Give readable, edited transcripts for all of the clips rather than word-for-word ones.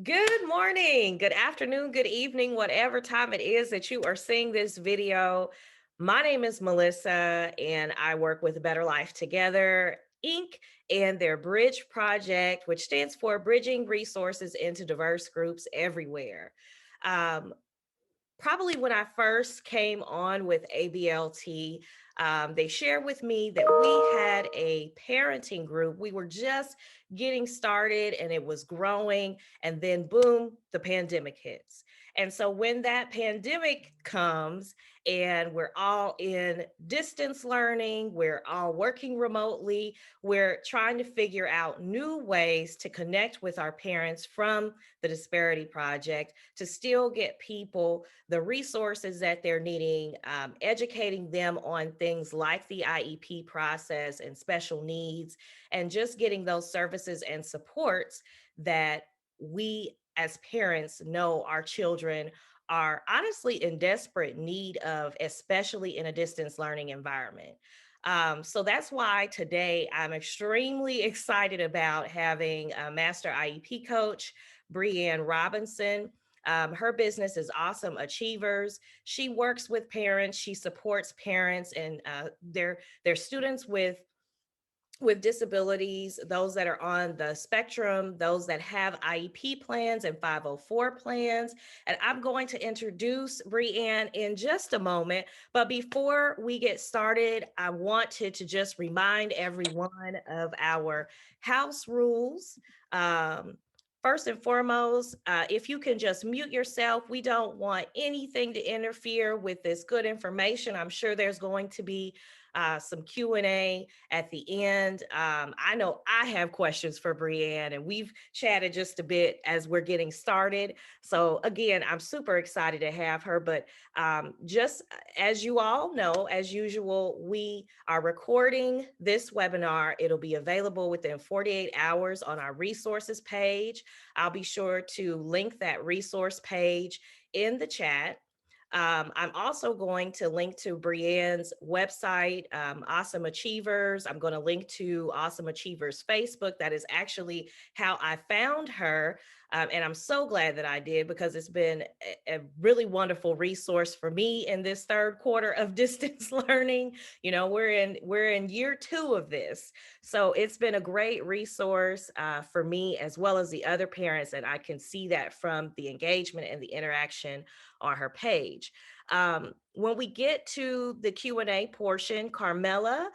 Good morning, good afternoon, good evening, whatever time it is that you are seeing this video. My name is Melissa, and I work with Better Life Together, Inc., and their Bridge project, which stands for Bridging Resources into Diverse Groups Everywhere. Um, Probably when I first came on with ABLT, they shared with me that we had a parenting group. We were just getting started and it was growing. And then, boom, the pandemic hits. And so, when that pandemic comes and we're all in distance learning, we're all working remotely, we're trying to figure out new ways to connect with our parents from the Disparity Project to still get people the resources that they're needing, educating them on things like the IEP process and special needs, and just getting those services and supports that we as parents know our children are honestly in desperate need of, especially in a distance learning environment. So that's why today I'm extremely excited about having a Master IEP Coach, Brienne Robinson. Her business is Auesome Achievers. She works with parents. She supports parents and their students with disabilities, those that are on the spectrum, those that have IEP plans and 504 plans. And I'm going to introduce Brienne in just a moment. But before we get started, I wanted to just remind everyone of our house rules. First and foremost, if you can just mute yourself, we don't want anything to interfere with this good information. I'm sure there's going to be some Q&A at the end. I know I have questions for Brienne, and we've chatted just a bit as we're getting started. So again, I'm super excited to have her. But just as you all know, as usual, we are recording this webinar. It'll be available within 48 hours on our resources page. I'll be sure to link that resource page in the chat. I'm also going to link to Brienne's website, Auesome Achievers. I'm going to link to Auesome Achievers Facebook. That is actually how I found her. And I'm so glad that I did, because it's been a really wonderful resource for me in this third quarter of distance learning. You know, we're in year 2 of this. So it's been a great resource for me as well as the other parents. And I can see that from the engagement and the interaction on her page. When we get to the Q&A portion, Carmela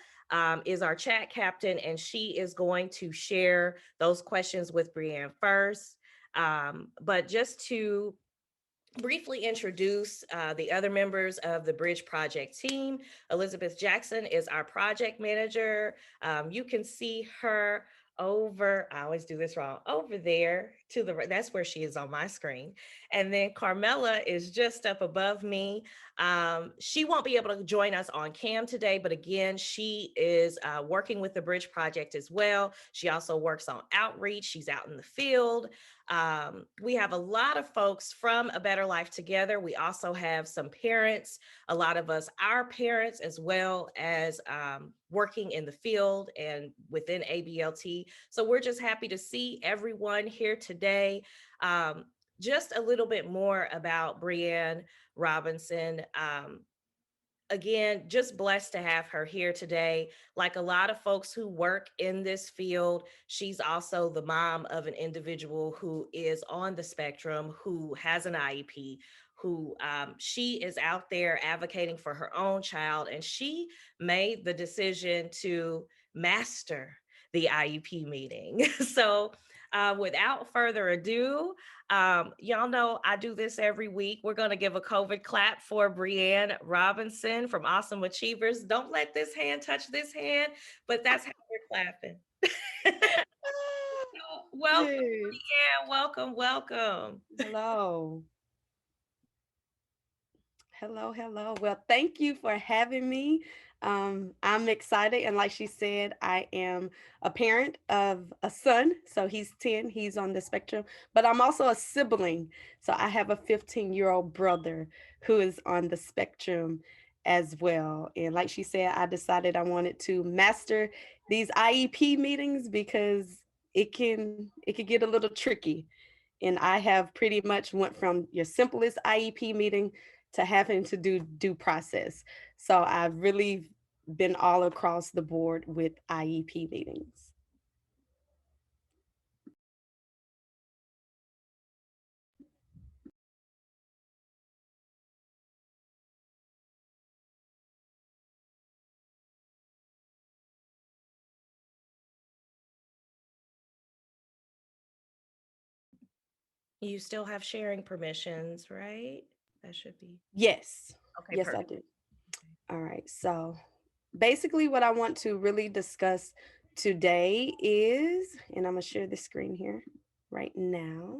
is our chat captain, and she is going to share those questions with Brienne first. But just to briefly introduce the other members of the Bridge Project team, Elizabeth Jackson is our project manager. You can see her over, I always do this wrong, over there to the right. That's where she is on my screen. And then Carmela is just up above me. She won't be able to join us on cam today, but again, she is working with the Bridge Project as well. She also works on outreach. She's out in the field. We have a lot of folks from A Better Life Together. We also have some parents, a lot of us, our parents, as well as working in the field and within ABLT. So we're just happy to see everyone here today. Just a little bit more about Brienne Robinson. Again, just blessed to have her here today. Like a lot of folks who work in this field, she's also the mom of an individual who is on the spectrum, who has an IEP, who she is out there advocating for her own child. And she made the decision to master the IEP meeting. So without further ado, y'all know I do this every week. We're going to give a COVID clap for Brienne Robinson from Auesome Achievers. Don't let this hand touch this hand, but that's how we're clapping. So, welcome, Yes. Brienne. Welcome, welcome. Hello. Hello, hello. Well, thank you for having me. I'm excited. And like she said, I am a parent of a son. So he's 10, he's on the spectrum, but I'm also a sibling. So I have a 15-year-old brother who is on the spectrum as well. And like she said, I decided I wanted to master these IEP meetings because it can get a little tricky. And I have pretty much went from your simplest IEP meeting to having to do due process. So I've really been all across the board with IEP meetings. You still have sharing permissions, right? That should be Yes, okay, yes, I perfect. do. All right. So basically, what I want to really discuss today is, and I'm going to share the screen here right now.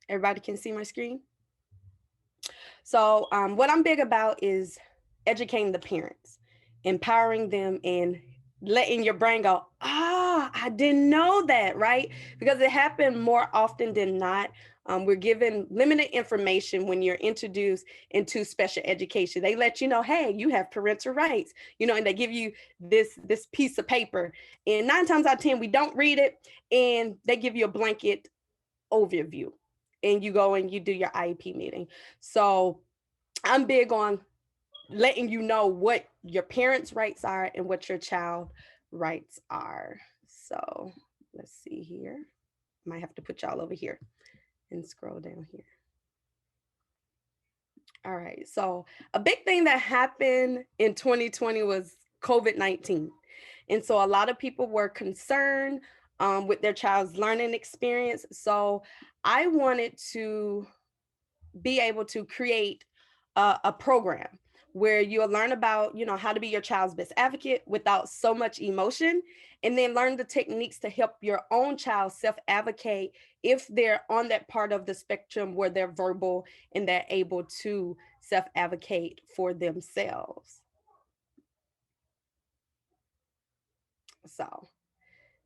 Everybody can see my screen? So, what I'm big about is educating the parents, empowering them, and letting your brain go, I didn't know that, right? Because it happened more often than not. We're given limited information when you're introduced into special education. They let you know, hey, you have parental rights, and they give you this piece of paper. And 9 times out of 10, we don't read it, and they give you a blanket overview, and you go and you do your IEP meeting. So I'm big on letting you know what your parents' rights are and what your child rights are. So let's see here. Might have to put y'all over here and scroll down here. All right. So a big thing that happened in 2020 was COVID-19. And so a lot of people were concerned with their child's learning experience. So I wanted to be able to create a program where you'll learn about how to be your child's best advocate without so much emotion, and then learn the techniques to help your own child self-advocate if they're on that part of the spectrum where they're verbal and they're able to self-advocate for themselves. So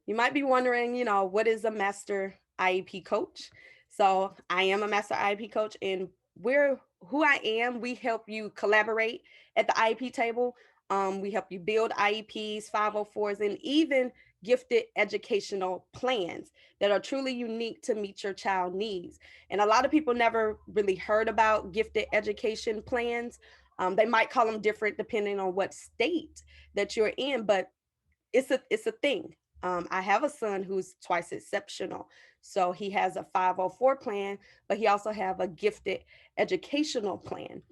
you might be wondering, what is a master IEP coach? So I am a master IEP coach, and we're who I am. We help you collaborate at the IEP table. We help you build IEPs, 504s, and even gifted educational plans that are truly unique to meet your child needs. And a lot of people never really heard about gifted education plans. They might call them different depending on what state that you're in, but it's a thing. I have a son who's twice exceptional. So he has a 504 plan, but he also have a gifted educational plan.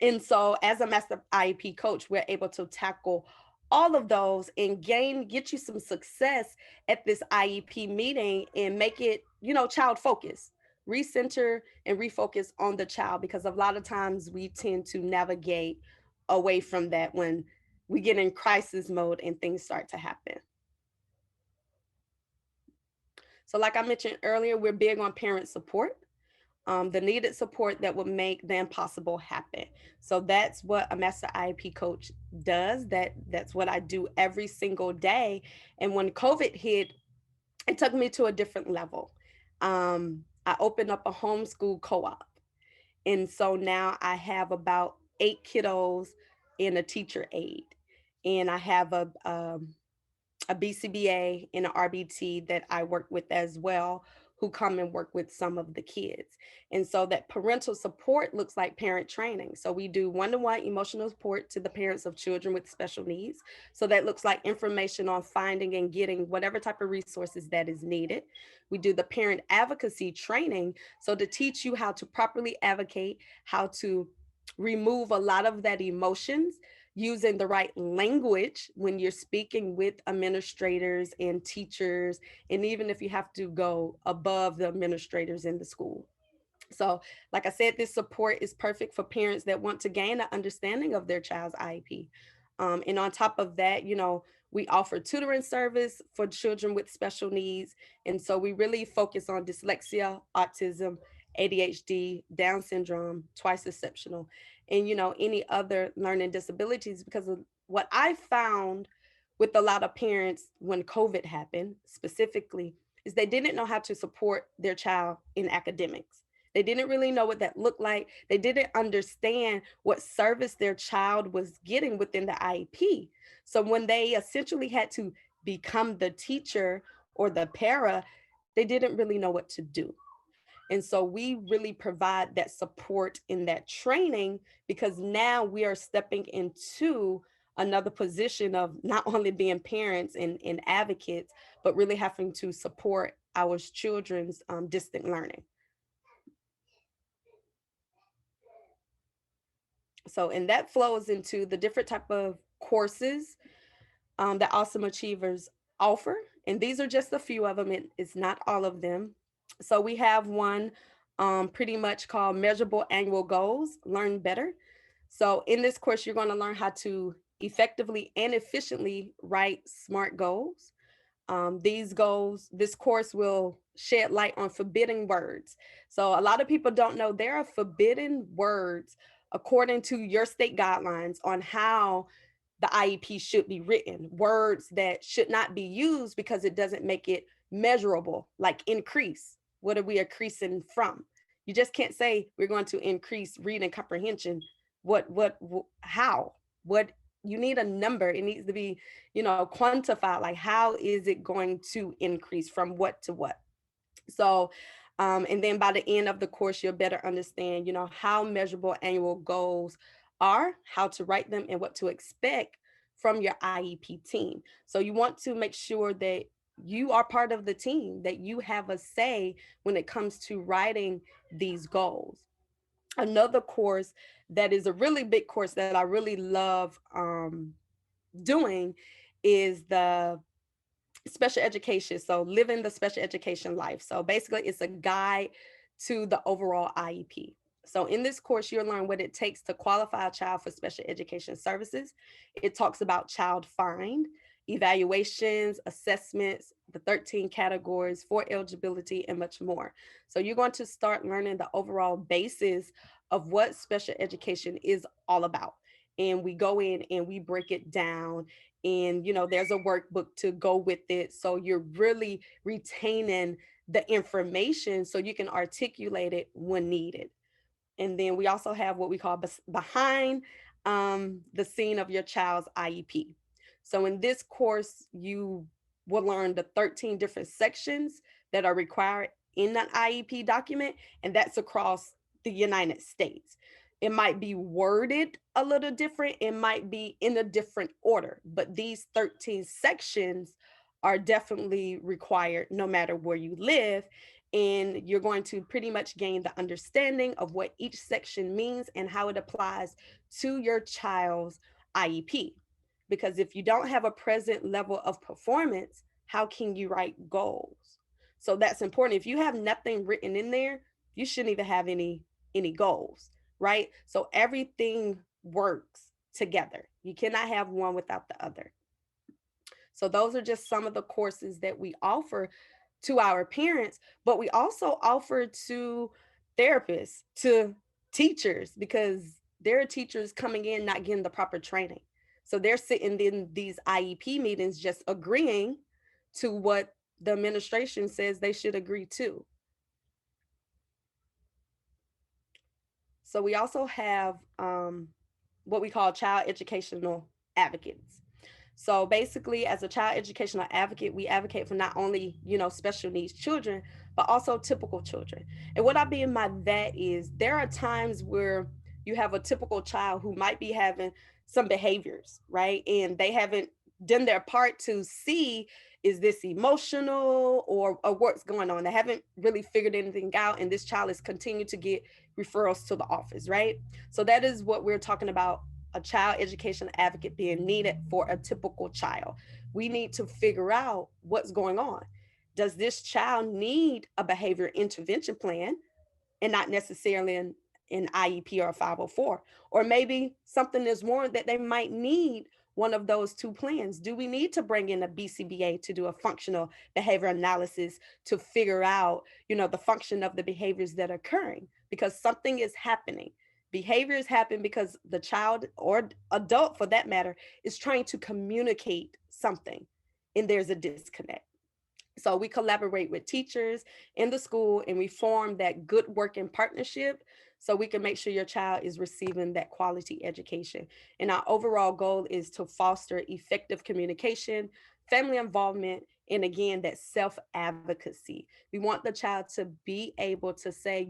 And so as a master IEP coach, we're able to tackle all of those and get you some success at this IEP meeting and make it, child focused. Recenter and refocus on the child, because a lot of times we tend to navigate away from that when we get in crisis mode and things start to happen. So, like I mentioned earlier, we're big on parent support, the needed support that will make the impossible happen. So that's what a master IEP coach does. That's what I do every single day. And when COVID hit, it took me to a different level. I opened up a homeschool co-op, and so now I have about 8 kiddos and a teacher aide, and I have a Bcba and an RBT that I work with as well, who come and work with some of the kids. And so that parental support looks like parent training. So we do one-to-one emotional support to the parents of children with special needs. So that looks like information on finding and getting whatever type of resources that is needed. We do the parent advocacy training. So to teach you how to properly advocate, how to remove a lot of that emotions using the right language when you're speaking with administrators and teachers, and even if you have to go above the administrators in the school. So, like I said, this support is perfect for parents that want to gain an understanding of their child's IEP. And on top of that, we offer tutoring service for children with special needs. And so we really focus on dyslexia, autism, ADHD, Down syndrome, twice exceptional, and any other learning disabilities. Because of what I found with a lot of parents when COVID happened specifically is they didn't know how to support their child in academics. They didn't really know what that looked like. They didn't understand what service their child was getting within the IEP. So when they essentially had to become the teacher or the para, they didn't really know what to do. And so we really provide that support in that training, because now we are stepping into another position of not only being parents and advocates, but really having to support our children's distant learning. So, and that flows into the different type of courses that Awesome Achievers offer. And these are just a few of them. It's not all of them. So we have one pretty much called Measurable Annual Goals, Learn Better. So in this course, you're going to learn how to effectively and efficiently write SMART goals. These goals, this course will shed light on forbidden words. So a lot of people don't know there are forbidden words according to your state guidelines on how the IEP should be written. Words that should not be used because it doesn't make it measurable, like increase. What are we increasing from? You just can't say we're going to increase reading comprehension. How? What, you need a number. It needs to be, quantified. Like, how is it going to increase from what to what? So, and then by the end of the course, you'll better understand, how measurable annual goals are, how to write them, and what to expect from your IEP team. So you want to make sure that you are part of the team, that you have a say when it comes to writing these goals. Another course that is a really big course that I really love doing is the special education. So living the special education life. So basically it's a guide to the overall IEP. So in this course, you'll learn what it takes to qualify a child for special education services. It talks about child find, evaluations, assessments, the 13 categories for eligibility, and much more. So you're going to start learning the overall basis of what special education is all about. And we go in and we break it down, and there's a workbook to go with it, so you're really retaining the information so you can articulate it when needed. And then we also have what we call behind the scene of your child's IEP. So in this course, you will learn the 13 different sections that are required in an IEP document, and that's across the United States. It might be worded a little different, it might be in a different order, but these 13 sections are definitely required no matter where you live. And you're going to pretty much gain the understanding of what each section means and how it applies to your child's IEP. Because if you don't have a present level of performance, how can you write goals? So that's important. If you have nothing written in there, you shouldn't even have any goals, right? So everything works together. You cannot have one without the other. So those are just some of the courses that we offer to our parents, but we also offer to therapists, to teachers, because there are teachers coming in not getting the proper training. So they're sitting in these IEP meetings just agreeing to what the administration says they should agree to. So we also have what we call child educational advocates. So basically, as a child educational advocate, we advocate for not only, special needs children, but also typical children. And what I mean by that is there are times where you have a typical child who might be having some behaviors, right? And they haven't done their part to see, is this emotional or what's going on? They haven't really figured anything out. And this child is continuing to get referrals to the office, right? So that is what we're talking about, a child education advocate being needed for a typical child. We need to figure out what's going on. Does this child need a behavior intervention plan and not necessarily an IEP or a 504? Or maybe something is more that they might need one of those two plans. Do we need to bring in a Bcba to do a functional behavior analysis to figure out, the function of the behaviors that are occurring? Because something is happening. Behaviors happen because the child, or adult for that matter, is trying to communicate something, and there's a disconnect. So we collaborate with teachers in the school, and we form that good working partnership so we can make sure your child is receiving that quality education. And our overall goal is to foster effective communication family involvement, and again, that self advocacy. We want the child to be able to say,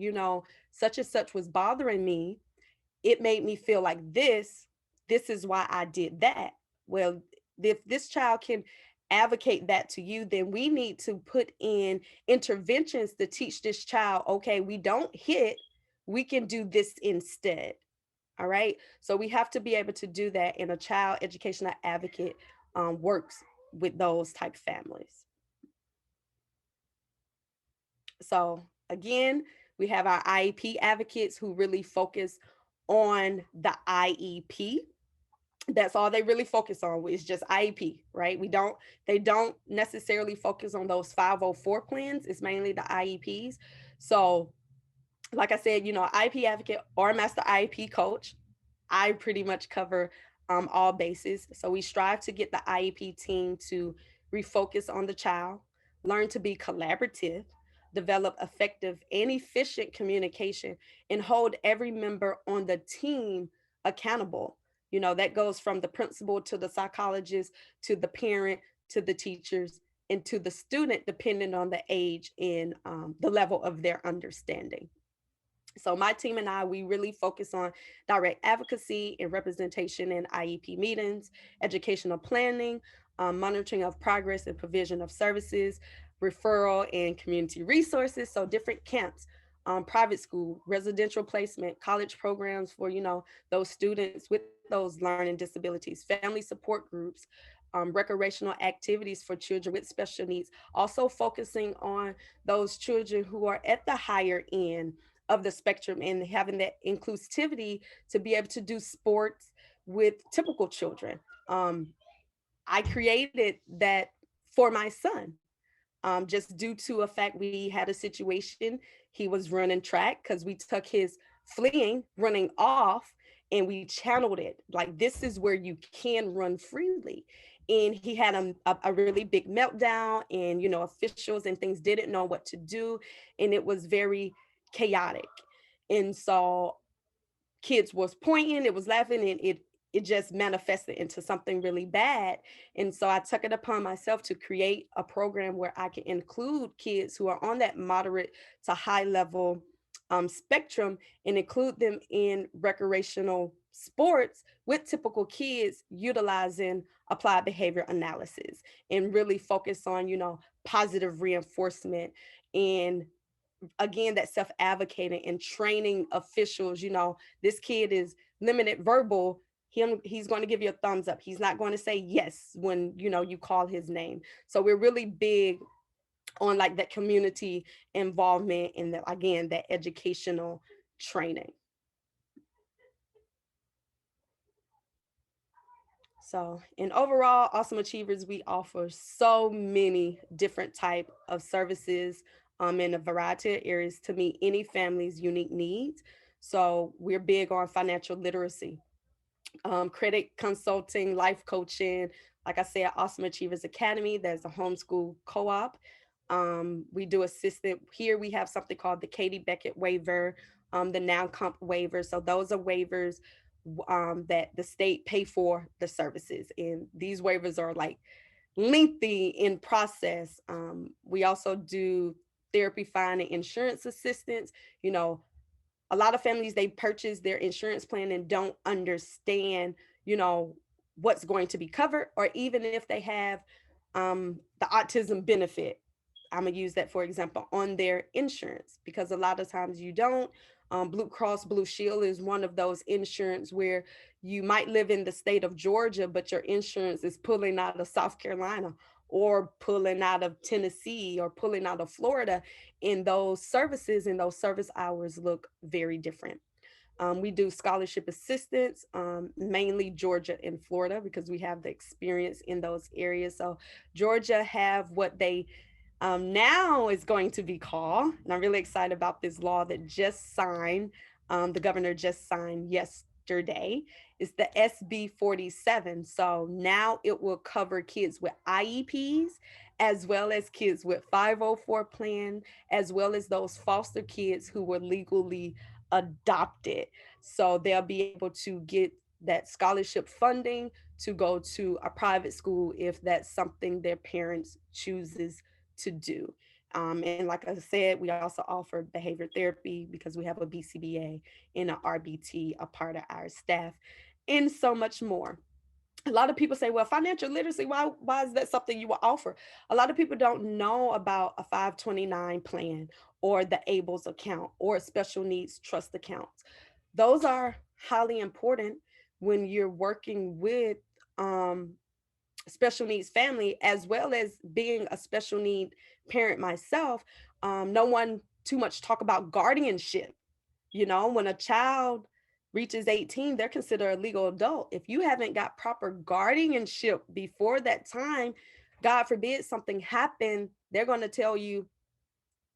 such and such was bothering me. It made me feel like this. This is why I did that. Well, if this child can advocate that to you, then we need to put in interventions to teach this child, okay, we don't hit, we can do this instead. All right. So we have to be able to do that, and a child educational advocate works with those type families. So again, we have our IEP advocates who really focus on the IEP. That's all they really focus on is just IEP, right? They don't necessarily focus on those 504 plans. It's mainly the IEPs. So like I said, IEP advocate or master IEP coach, I pretty much cover all bases. So we strive to get the IEP team to refocus on the child, learn to be collaborative, develop effective and efficient communication, and hold every member on the team accountable. That goes from the principal to the psychologist to the parent to the teachers and to the student, depending on the age and the level of their understanding. So my team and I, we really focus on direct advocacy and representation in IEP meetings, educational planning, monitoring of progress and provision of services, referral and community resources. So different camps, private school, residential placement, college programs for, those students with those learning disabilities, family support groups, recreational activities for children with special needs, also focusing on those children who are at the higher end of the spectrum and having that inclusivity to be able to do sports with typical children. I created that for my son, just due to a fact we had a situation. He was running track because we took his fleeing, running off, and we channeled it. Like, this is where you can run freely. And he had a really big meltdown, and, officials and things didn't know what to do. And it was very chaotic. And so kids was pointing, it was laughing, and it just manifested into something really bad. And so I took it upon myself to create a program where I can include kids who are on that moderate to high level spectrum and include them in recreational sports with typical kids utilizing applied behavior analysis and really focus on, positive reinforcement and again that self advocating and training officials. This kid is limited verbal. He's going to give you a thumbs up. He's not going to say yes when you call his name. So we're really big on like that community involvement and again that educational training. So, in overall, Awesome Achievers, we offer so many different type of services in a variety of areas to meet any family's unique needs. So, we're big on financial literacy, credit consulting, life coaching. Like I said, Awesome Achievers Academy, there's a homeschool co-op. We do assistant. Here we have something called the Katie Beckett waiver, the Now Comp waiver. So those are waivers that the state pay for the services. And these waivers are like lengthy in process. We also do therapy, fine, and insurance assistance. A lot of families, they purchase their insurance plan and don't understand, you know, what's going to be covered, or even if they have the autism benefit. I'm gonna use that for example on their insurance because a lot of times you don't. Blue Cross Blue Shield is one of those insurance where you might live in the state of Georgia, but your insurance is pulling out of South Carolina or pulling out of Tennessee or pulling out of Florida, and those services and those service hours look very different. We do scholarship assistance, mainly Georgia and Florida, because we have the experience in those areas. So Georgia have what they now is going to be called, and I'm really excited about this law that just signed, the governor just signed yesterday, is the SB 47. So now it will cover kids with IEPs, as well as kids with 504 plan, as well as those foster kids who were legally adopted. So they'll be able to get that scholarship funding to go to a private school if that's something their parents chooses to do. And like I said, we also offer behavior therapy because we have a BCBA and an RBT, a part of our staff, and so much more. A lot of people say, well, financial literacy, why is that something you will offer? A lot of people don't know about a 529 plan or the ABLES account or special needs trust accounts. Those are highly important when you're working with um, special needs family, as well as being a special need parent myself. No one too much talk about guardianship. When a child reaches 18, they're considered a legal adult. If you haven't got proper guardianship before that time, God forbid something happened, they're going to tell you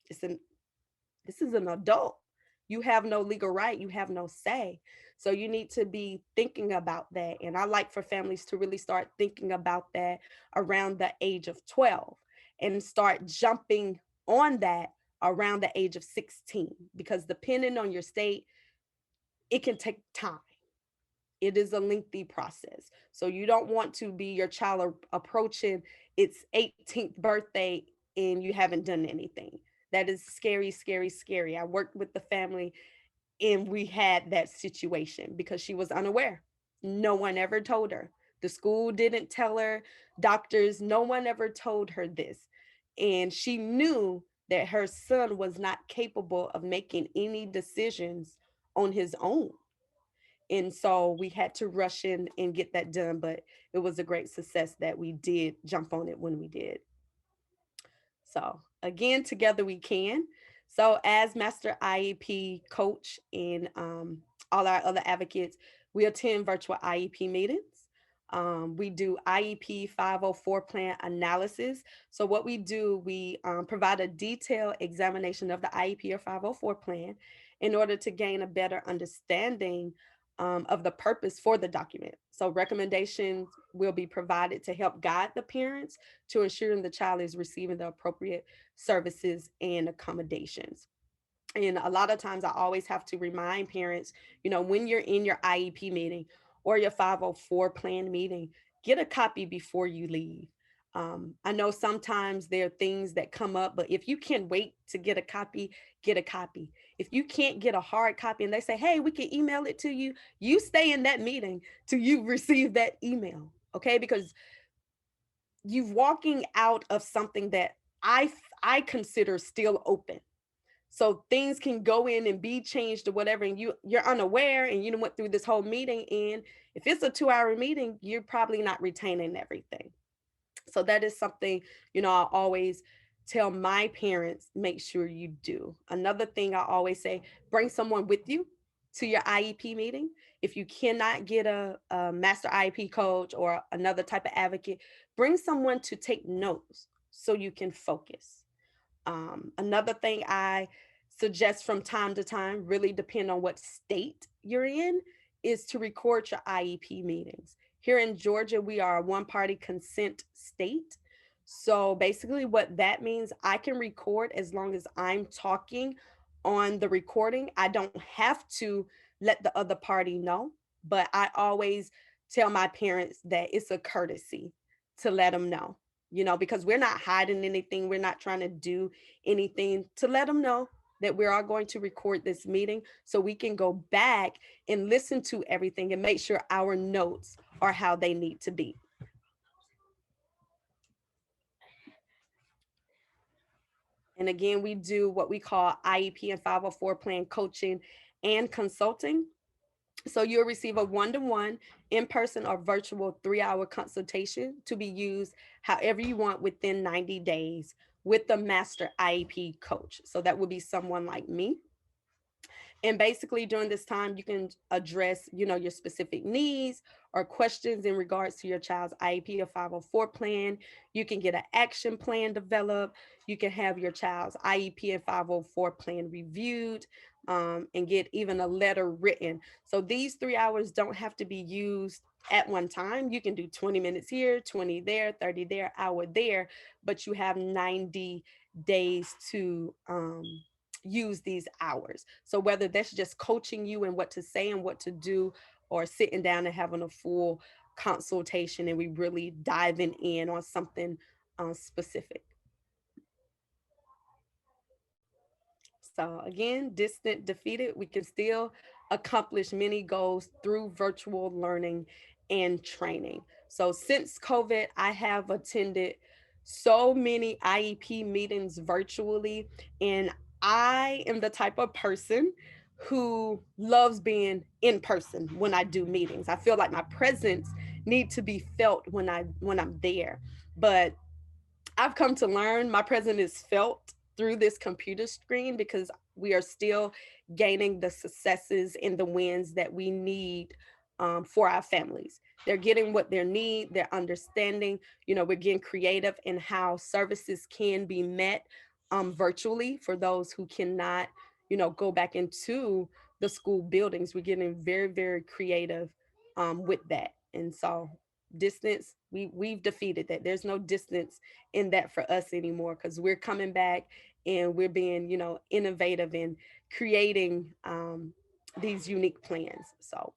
it's an this is an adult. You have no legal right, you have no say. So you need to be thinking about that. And I like for families to really start thinking about that around the age of 12 and start jumping on that around the age of 16, because depending on your state, it can take time. It is a lengthy process. So you don't want to be your child approaching its 18th birthday and you haven't done anything. That is scary, scary, scary. I worked with the family and we had that situation because she was unaware. No one ever told her. The school didn't tell her, doctors, no one ever told her this. And she knew that her son was not capable of making any decisions on his own. And so we had to rush in and get that done, but it was a great success that we did jump on it when we did. So again, together we can. So as Master IEP Coach and all our other advocates, we attend virtual IEP meetings. We do IEP 504 plan analysis. So what we do, we provide a detailed examination of the IEP or 504 plan in order to gain a better understanding of the purpose for the document. So recommendations will be provided to help guide the parents to ensuring the child is receiving the appropriate services and accommodations. And a lot of times I always have to remind parents, when you're in your IEP meeting or your 504 plan meeting, get a copy before you leave. I know sometimes there are things that come up, but if you can wait to get a copy, get a copy. If you can't get a hard copy and they say, hey, we can email it to you, you stay in that meeting till you receive that email. Okay. Because you walking out of something that I consider still open. So things can go in and be changed or whatever, and you're unaware and you went through this whole meeting. And if it's a 2-hour meeting, you're probably not retaining everything. So that is something, I always tell my parents, make sure you do. Another thing I always say, bring someone with you to your IEP meeting. If you cannot get a master IEP coach or another type of advocate, bring someone to take notes so you can focus. Another thing I suggest from time to time, really depend on what state you're in, is to record your IEP meetings. Here in Georgia, we are a one party consent state. So basically, what that means, I can record as long as I'm talking on the recording. I don't have to let the other party know, but I always tell my parents that it's a courtesy to let them know, because we're not hiding anything. We're not trying to do anything, to let them know that we are going to record this meeting so we can go back and listen to everything and make sure our notes are how they need to be. And again, we do what we call IEP and 504 plan coaching and consulting. So you'll receive a one-to-one in-person or virtual 3-hour consultation to be used however you want within 90 days with the master IEP coach. So that would be someone like me. And basically during this time, you can address, your specific needs or questions in regards to your child's IEP or 504 plan. You can get an action plan developed. You can have your child's IEP and 504 plan reviewed, and get even a letter written. So these 3 hours don't have to be used at one time. You can do 20 minutes here, 20 there, 30 there, hour there, but you have 90 days to use these hours. So whether that's just coaching you and what to say and what to do, or sitting down and having a full consultation, and we really diving in on something specific. So again, distant defeated, we can still accomplish many goals through virtual learning and training. So since COVID, I have attended so many IEP meetings virtually, and I am the type of person who loves being in person when I do meetings. I feel like my presence need to be felt when I'm there. But I've come to learn my presence is felt through this computer screen because we are still gaining the successes and the wins that we need for our families. They're getting what they need, they're understanding, we're getting creative in how services can be met virtually for those who cannot, go back into the school buildings. We're getting very, very creative with that. And so distance, we've defeated that. There's no distance in that for us anymore because we're coming back and we're being, innovative in creating these unique plans. So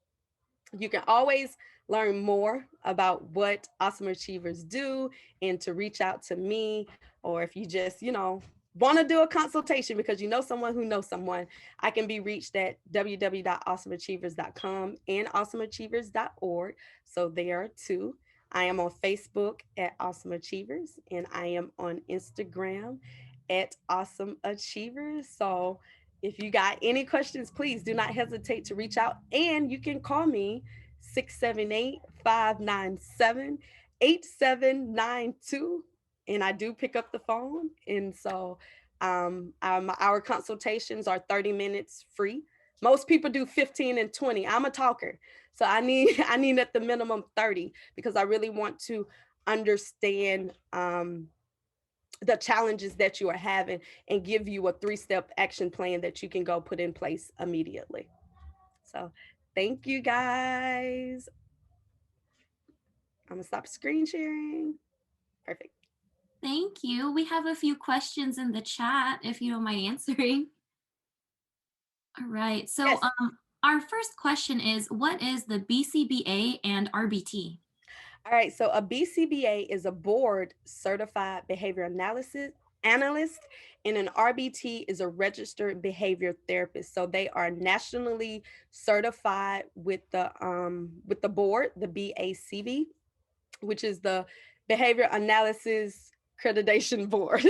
you can always learn more about what Awesome Achievers do and to reach out to me, or if you just, want to do a consultation because you know someone who knows someone, I can be reached at www.awesomeachievers.com and awesomeachievers.org. So there are two. I am on Facebook at Awesome Achievers, and I am on Instagram at Awesome Achievers. So if you got any questions, please do not hesitate to reach out, and you can call me 678-597-8792, and I do pick up the phone. And so our consultations are 30 minutes free. Most people do 15 and 20. I'm a talker, so I need at the minimum 30 because I really want to understand the challenges that you are having and give you a 3-step action plan that you can go put in place immediately. So thank you guys. I'm gonna stop screen sharing. Perfect. Thank you. We have a few questions in the chat if you don't mind answering. All right. So, Yes. our first question is, what is the BCBA and RBT? All right. So a BCBA is a board certified behavior analysis analyst, and an RBT is a registered behavior therapist. So they are nationally certified with the board, the BACB, which is the Behavior Analysis Accreditation Board.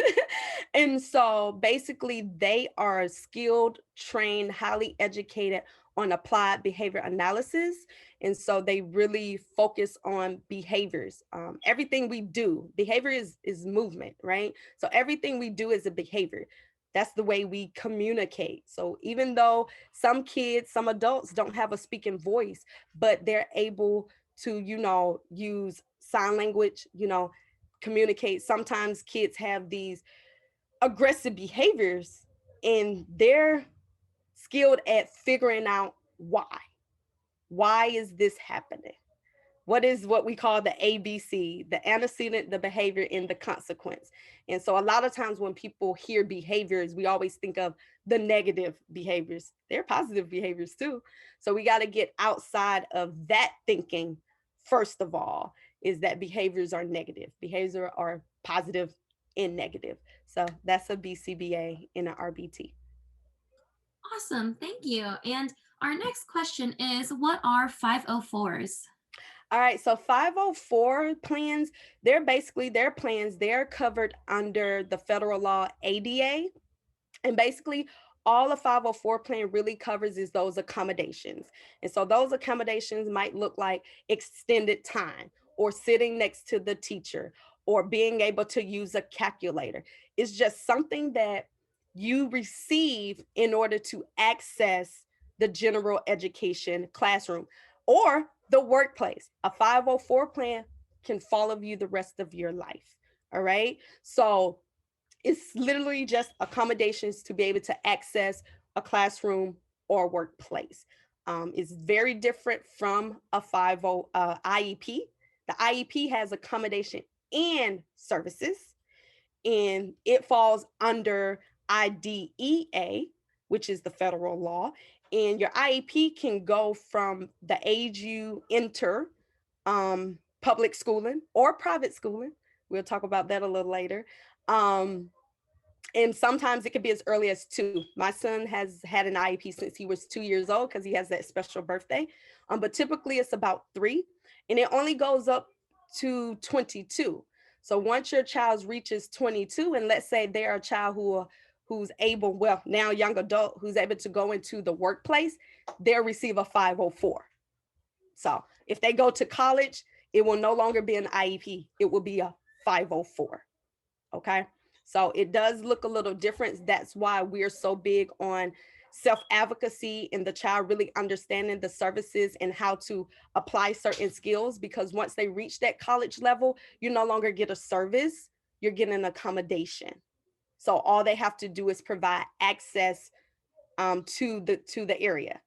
And so basically, they are skilled, trained, highly educated on applied behavior analysis. And so they really focus on behaviors. Everything we do, behavior is movement, right? So everything we do is a behavior. That's the way we communicate. So even though some kids, some adults don't have a speaking voice, but they're able to, use sign language, communicate. Sometimes kids have these aggressive behaviors and they're skilled at figuring out why. Why is this happening? What is what we call the ABC, the antecedent, the behavior, and the consequence. And so a lot of times when people hear behaviors, we always think of the negative behaviors. They're positive behaviors too. So we got to get outside of that thinking. First of all, is that behaviors are negative. Behaviors are positive and negative. So that's a BCBA and an RBT. Awesome. Thank you. And our next question is, what are 504s? All right, so 504 plans, they're basically their plans, they're covered under the federal law ADA. And basically, all a 504 plan really covers is those accommodations. And so those accommodations might look like extended time or sitting next to the teacher or being able to use a calculator. It's just something that you receive in order to access the general education classroom or the workplace. A 504 plan can follow you the rest of your life. All right. So it's literally just accommodations to be able to access a classroom or workplace. It's very different from a 50 IEP. The IEP has accommodation and services, and it falls under IDEA, which is the federal law. And your IEP can go from the age you enter public schooling or private schooling. We'll talk about that a little later. And sometimes it could be as early as 2. My son has had an IEP since he was 2 years old because he has that special birthday. But typically it's about 3, and it only goes up to 22. So once your child reaches 22, and let's say they're a child who's able, well, now young adult who's able to go into the workplace, they'll receive a 504. So if they go to college, it will no longer be an IEP. It will be a 504. Okay. So it does look a little different. That's why we're so big on self-advocacy and the child really understanding the services and how to apply certain skills, because once they reach that college level, you no longer get a service, you're getting an accommodation. So all they have to do is provide access to the area.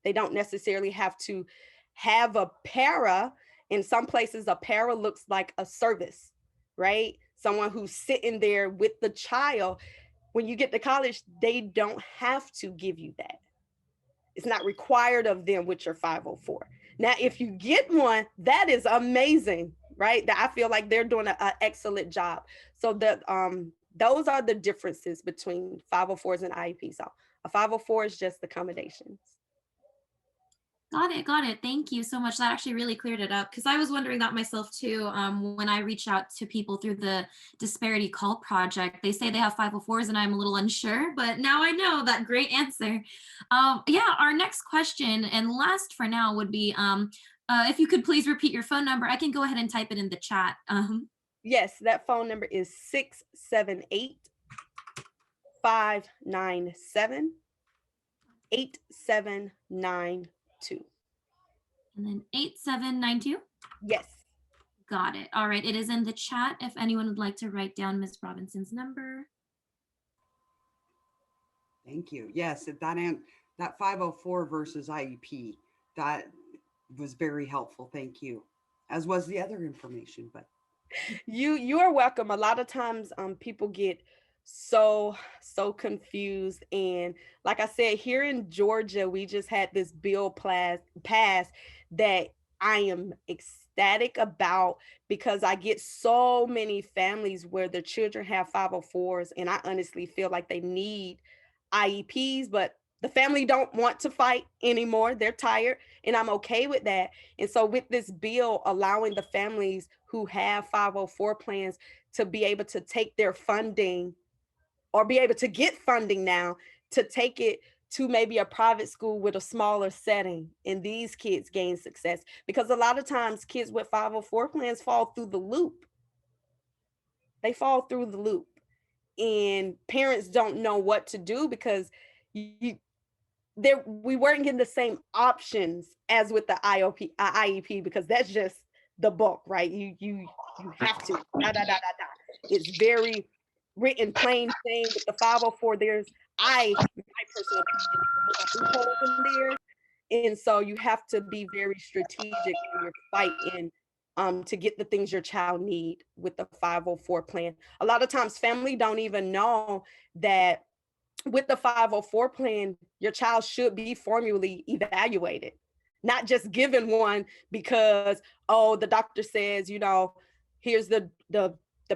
They don't necessarily have to have a para. In some places, a para looks like a service, right? Someone who's sitting there with the child. When you get to college, they don't have to give you that. It's not required of them with your 504. Now, if you get one, that is amazing, right? That I feel like they're doing an excellent job. So that those are the differences between 504s and IEP. So a 504 is just accommodations. Got it. Got it. Thank you so much. That actually really cleared it up because I was wondering that myself too. When I reach out to people through the Disparity Call Project, they say they have 504s and I'm a little unsure, but now I know that. Great answer. Yeah, our next question and last for now would be if you could please repeat your phone number. I can go ahead and type it in the chat. Yes, that phone number is 678 597 8792. And then 8792. Yes. Got it. All right. It is in the chat if anyone would like to write down Ms. Robinson's number. Thank you. Yes, that 504 versus IEP, that was very helpful. Thank you. As was the other information, but You are welcome. A lot of times people get so confused, and like I said, here in Georgia we just had this bill passed that I am ecstatic about, because I get so many families where their children have 504s, and I honestly feel like they need IEPs, but the family don't want to fight anymore. They're tired, and I'm okay with that. And so with this bill allowing the families who have 504 plans to be able to take their funding, or be able to get funding now to take it to maybe a private school with a smaller setting, and these kids gain success, because a lot of times kids with 504 plans fall through the loop. They fall through the loop, and parents don't know what to do because we weren't getting the same options as with the IEP, because that's just the book, right? You have to da, da, da, da, da. It's very written plain thing. With the 504, my personal opinion, loopholes in there, and so you have to be very strategic when you're fighting to get the things your child need with the 504 plan. A lot of times family don't even know that with the 504 plan, your child should be formally evaluated, not just given one because, oh, the doctor says, here's the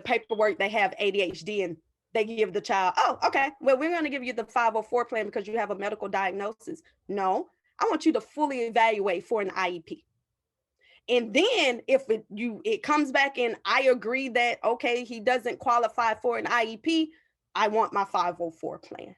paperwork, they have ADHD, and they give the child, oh, okay, well, we're going to give you the 504 plan because you have a medical diagnosis. No, I want you to fully evaluate for an IEP. And then if it comes back and I agree that, okay, he doesn't qualify for an IEP, I want my 504 plan.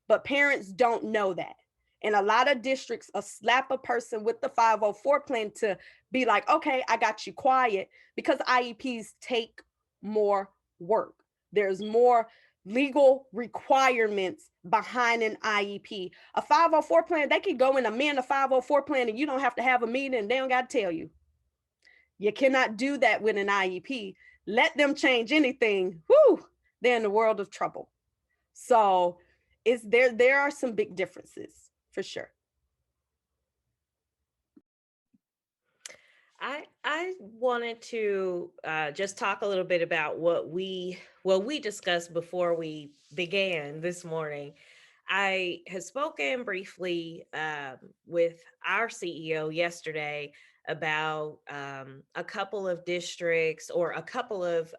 But parents don't know that. And a lot of districts slap a person with the 504 plan to be like, okay, I got you quiet, because IEPs take more work. There's more legal requirements behind an IEP. A 504 plan, they can go and amend a 504 plan and you don't have to have a meeting and they don't got to tell you. You cannot do that with an IEP. Let them change anything, they're in the world of trouble. So there are some big differences for sure. I wanted to just talk a little bit about what we discussed before we began this morning. I had spoken briefly with our CEO yesterday about a couple of districts or a couple of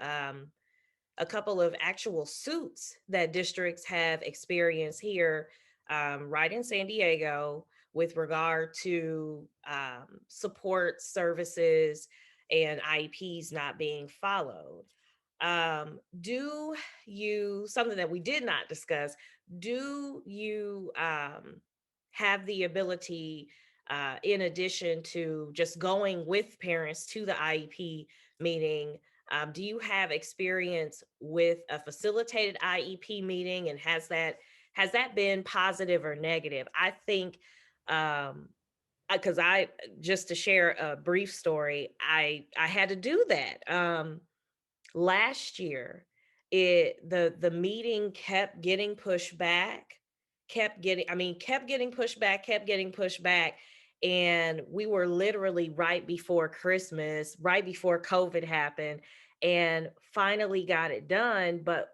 actual suits that districts have experienced here, right in San Diego, with regard to support services and IEPs not being followed. Do you, something that we did not discuss, do you have the ability, in addition to just going with parents to the IEP meeting, do you have experience with a facilitated IEP meeting, and has that been positive or negative? I think, because I just to share a brief story, I had to do that last year. The meeting kept getting pushed back, kept getting pushed back, kept getting pushed back, and we were literally right before Christmas, right before COVID happened, and finally got it done. But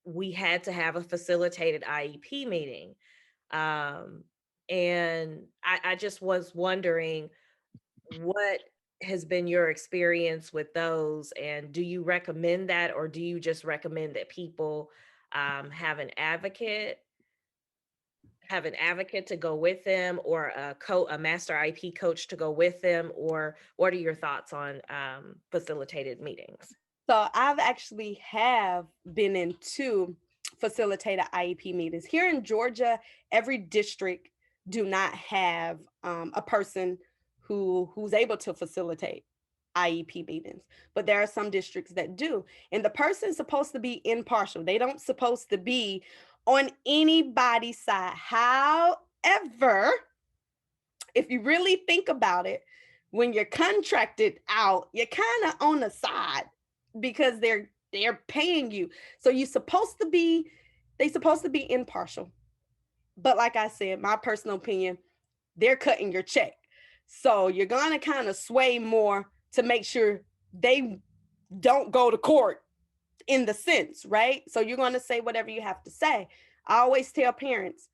we had to have a facilitated IEP meeting. um and I just was wondering, what has been your experience with those, and do you recommend that, or do you just recommend that people have an advocate, to go with them, or a master IEP coach to go with them? Or what are your thoughts on facilitated meetings? So I've actually have been in two facilitated IEP meetings. Here in Georgia, every district do not have a person who's able to facilitate IEP meetings, but there are some districts that do. And the person's supposed to be impartial. They don't supposed to be on anybody's side. However, if you really think about it, when you're contracted out, you're kind of on the side because they're paying you. So they supposed to be impartial. But like I said, my personal opinion, they're cutting your check. So you're gonna kind of sway more to make sure they don't go to court in the sense, right? So you're going to say whatever you have to say. I always tell parents,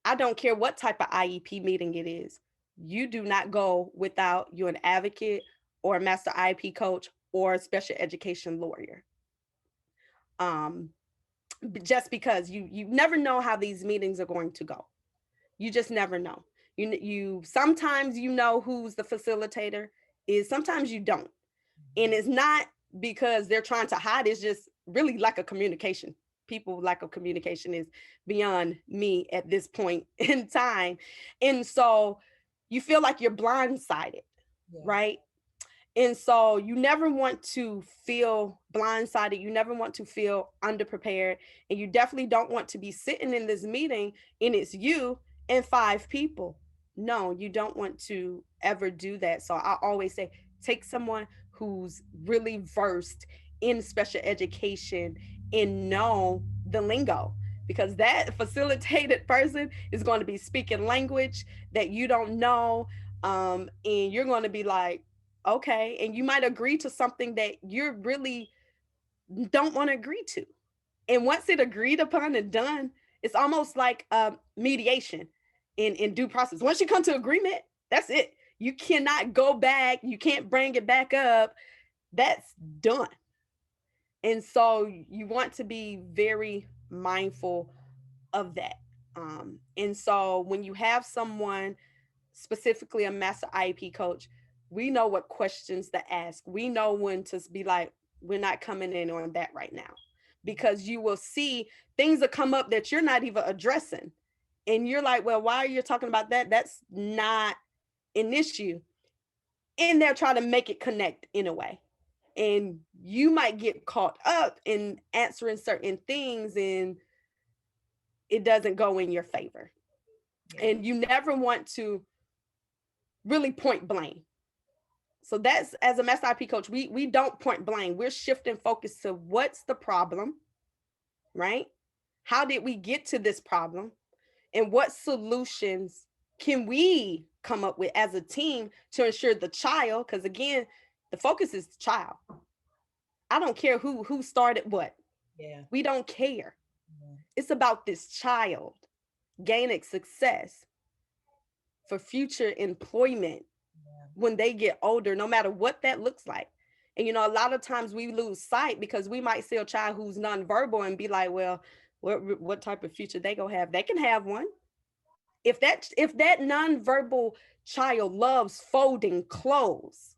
I don't care what type of IEP meeting it is. You do not go without you an advocate or a master IEP coach or a special education lawyer. Um, just because you never know how these meetings are going to go. You just never know. You sometimes you know who's the facilitator is, sometimes you don't. And it's not because they're trying to hide, it's just really lack of communication. People lack of communication is beyond me at this point in time. And so you feel like you're blindsided, Yeah. right? And so you never want to feel blindsided. You never want to feel underprepared. And you definitely don't want to be sitting in this meeting and it's you and 5 people. No, you don't want to ever do that. So I always say, take someone who's really versed in special education and know the lingo, because that facilitated person is going to be speaking language that you don't know. And you're going to be like, okay, and you might agree to something that you really don't want to agree to. And once it agreed upon and done, it's almost like mediation in due process. Once you come to agreement, that's it. You cannot go back. You can't bring it back up. That's done. And so you want to be very mindful of that. And so when you have someone, specifically a master IEP coach, we know what questions to ask. We know when to be like, we're not coming in on that right now, because you will see things that come up that you're not even addressing. And you're like, well, why are you talking about that? That's not an issue. And they're trying to make it connect in a way. And you might get caught up in answering certain things and it doesn't go in your favor. Yeah. And you never want to really point blame. So that's, as a master IP coach, we don't point blame. We're shifting focus to what's the problem, right? How did we get to this problem? And what solutions can we come up with as a team to ensure the child, because again, the focus is the child. I don't care who started what. Yeah. We don't care. Yeah. It's about this child. gaining success for future employment when they get older, no matter what that looks like. And you know, a lot of times we lose sight because we might see a child who's nonverbal and be like, well, what type of future they gonna have? They can have one. If that nonverbal child loves folding clothes,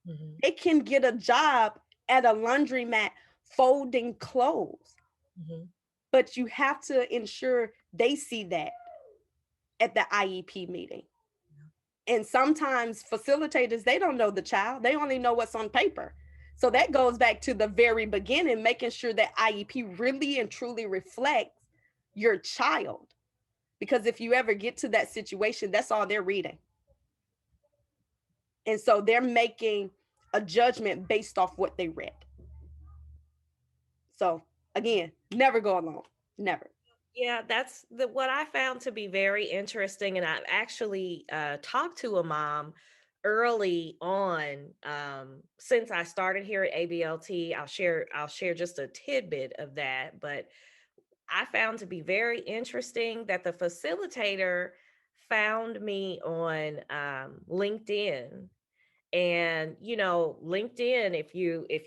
Mhm. they can get a job at a laundromat folding clothes. Mhm. But you have to ensure they see that at the IEP meeting. And sometimes facilitators, they don't know the child, they only know what's on paper. So that goes back to the very beginning, making sure that IEP really and truly reflects your child. Because if you ever get to that situation, that's all they're reading. And so they're making a judgment based off what they read. So again, never go alone. Never. Yeah, that's what I found to be very interesting. And I've actually talked to a mom early on, since I started here at ABLT. I'll share just a tidbit of that, but I found to be very interesting that the facilitator found me on LinkedIn. And LinkedIn, if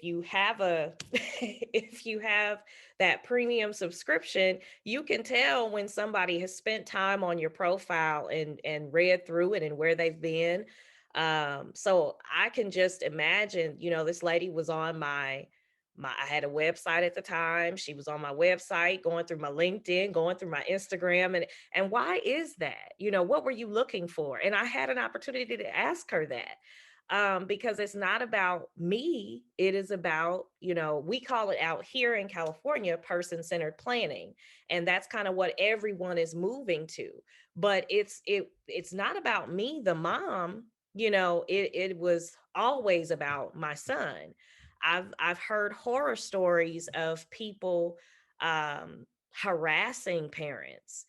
you have a if you have that premium subscription, you can tell when somebody has spent time on your profile and read through it and where they've been. So I can just imagine, this lady was on my I had a website at the time. She was on my website, going through my LinkedIn, going through my Instagram. And why is that? What were you looking for? And I had an opportunity to ask her that, because it's not about me. It is about, we call it out here in California, person-centered planning. And that's kind of what everyone is moving to. But it's not about me, the mom. It was always about my son. I've heard horror stories of people harassing parents,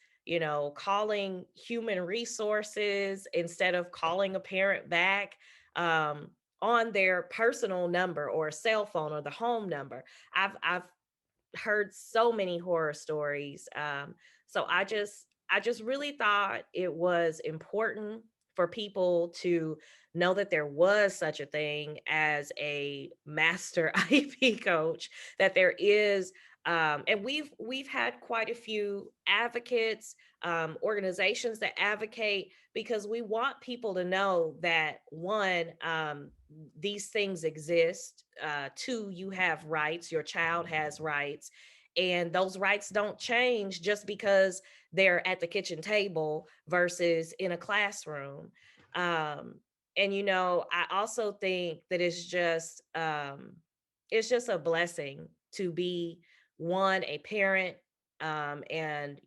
calling human resources instead of calling a parent back, um, on their personal number or cell phone or the home number. I've heard so many horror stories. So I just really thought it was important for people to know that there was such a thing as a master IEP coach, that there is, and we've had quite a few advocates, organizations that advocate, because we want people to know that, one, these things exist. Two, you have rights. Your child has rights, and those rights don't change just because they're at the kitchen table versus in a classroom. Um, and I also think that it's just a blessing to be, one, a parent, and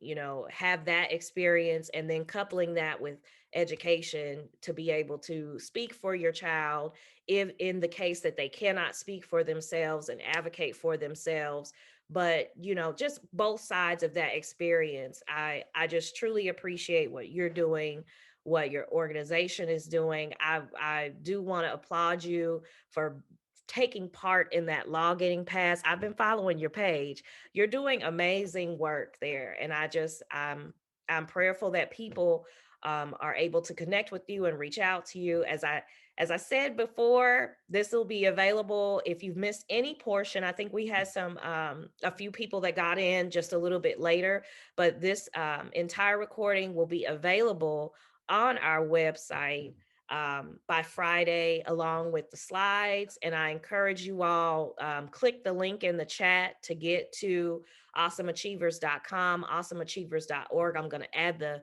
have that experience, and then coupling that with education to be able to speak for your child, if in the case that they cannot speak for themselves, and advocate for themselves. But just both sides of that experience. I just truly appreciate what you're doing, what your organization is doing. I do want to applaud you for taking part in that law getting passed. I've been following your page. You're doing amazing work there, and I'm prayerful that people are able to connect with you and reach out to you. As I said before, this will be available if you've missed any portion. I think we had a few people that got in just a little bit later, but this entire recording will be available on our website by Friday, along with the slides. And I encourage you all, click the link in the chat to get to awesomeachievers.com, awesomeachievers.org. I'm going to add the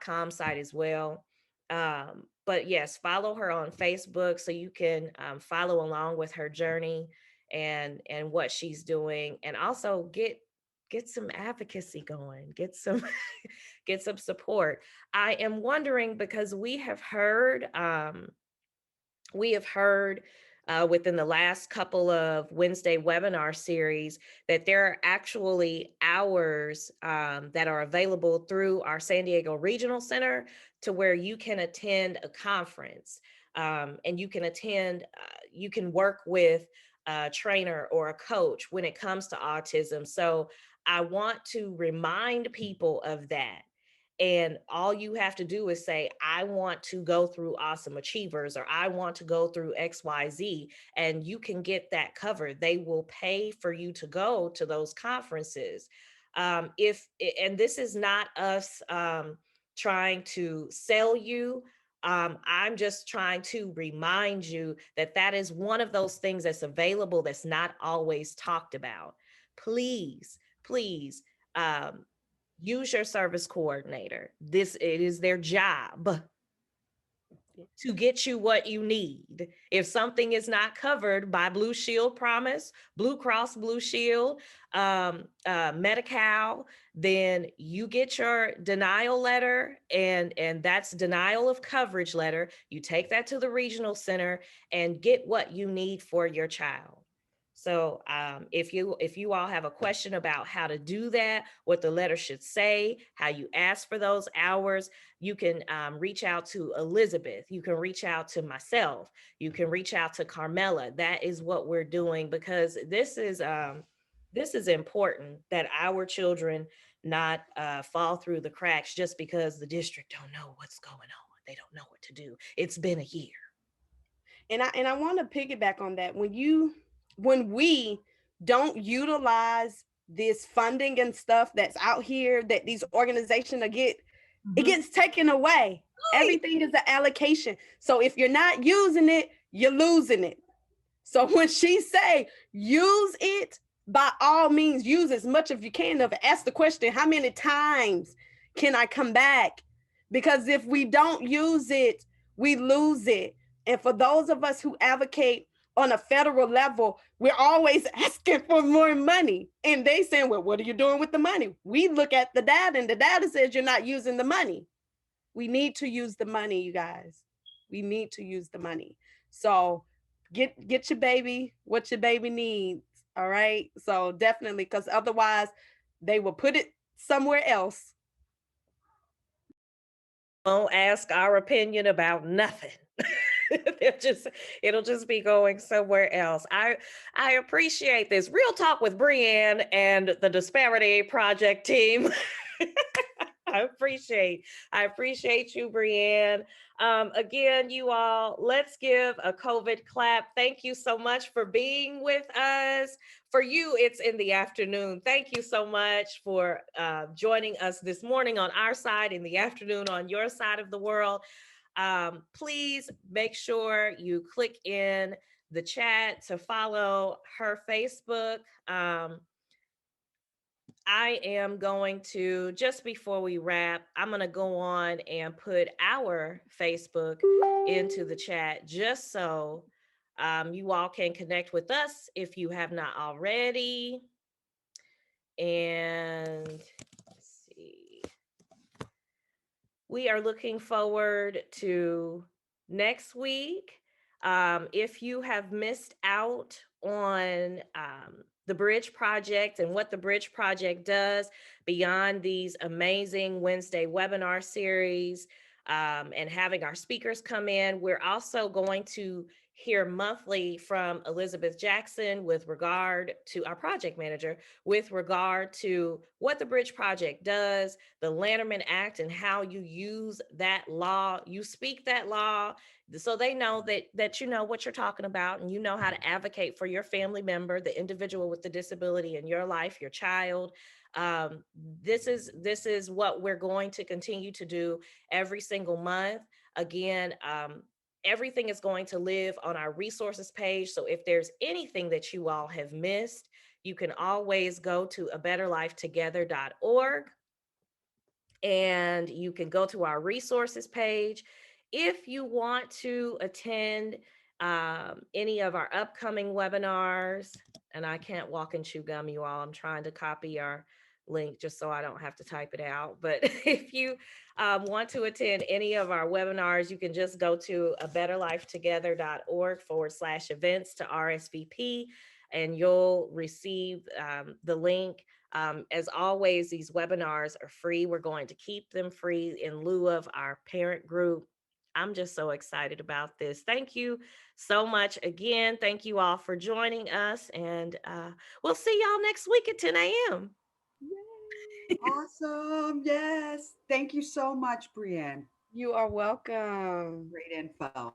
.com site as well. But yes, follow her on Facebook so you can follow along with her journey and what she's doing, and also get some advocacy going, get some get some support. I am wondering, because we have heard within the last couple of Wednesday webinar series that there are actually hours that are available through our San Diego Regional Center, to where you can attend a conference, and you can work with a trainer or a coach when it comes to autism. So I want to remind people of that. And all you have to do is say, I want to go through Auesome Achievers, or I want to go through XYZ, and you can get that covered. They will pay for you to go to those conferences. And this is not us trying to sell you. I'm just trying to remind you that that is one of those things that's available that's not always talked about. Please, please, use your service coordinator. It is their job to get you what you need. If something is not covered by Blue Shield Promise, Blue Cross Blue Shield, Medi-Cal, then you get your denial letter, and that's denial of coverage letter. You take that to the regional center and get what you need for your child. So if you all have a question about how to do that, what the letter should say, how you ask for those hours, you can reach out to Elizabeth. You can reach out to myself. You can reach out to Carmela. That is what we're doing, because this is important that our children not fall through the cracks just because the district don't know what's going on. They don't know what to do. It's been a year. And I want to piggyback on that. When we don't utilize this funding and stuff that's out here that these organizations it gets taken away. Everything is an allocation. So if you're not using it, you're losing it. So when she say use it, by all means, use as much as you can of it. Ask the question, how many times can I come back? Because if we don't use it, we lose it. And for those of us who advocate on a federal level, we're always asking for more money. And they saying, well, what are you doing with the money? We look at the data, and the data says you're not using the money. We need to use the money, you guys. We need to use the money. So get your baby what your baby needs. All right. So definitely, because otherwise they will put it somewhere else. Don't ask our opinion about nothing. It'll just be going somewhere else. I appreciate this. Real Talk with BreAnn and the Disparity Project team. I appreciate you, BreAnn. Again, you all, let's give a COVID clap. Thank you so much for being with us. For you, it's in the afternoon. Thank you so much for joining us this morning on our side, in the afternoon on your side of the world. Please make sure you click in the chat to follow her Facebook. I am going to, just before we wrap, I'm going to go on and put our Facebook into the chat just so you all can connect with us if you have not already. And let's see. We are looking forward to next week. If you have missed out on the BRIDGE Project and what the BRIDGE Project does beyond these amazing Wednesday webinar series and having our speakers come in, we're also going to hear monthly from Elizabeth Jackson with regard to our project manager, with regard to what the BRIDGE Project does, the Lanterman Act, and how you use that law. You speak that law so they know that you know what you're talking about, and you know how to advocate for your family member, the individual with the disability in your life, your child. This is what we're going to continue to do every single month. Again, everything is going to live on our resources page. So if there's anything that you all have missed, you can always go to abetterlifetogether.org, and you can go to our resources page. If you want to attend any of our upcoming webinars, and I can't walk and chew gum, you all, I'm trying to copy our link just so I don't have to type it out. But if you want to attend any of our webinars, you can just go to abetterlifetogether.org/events to RSVP, and you'll receive the link. As always, these webinars are free. We're going to keep them free in lieu of our parent group. I'm just so excited about this. Thank you so much again. Thank you all for joining us, and we'll see y'all next week at 10 a.m. Yay. Awesome. Yes. Thank you so much, Brienne. You are welcome. Great info.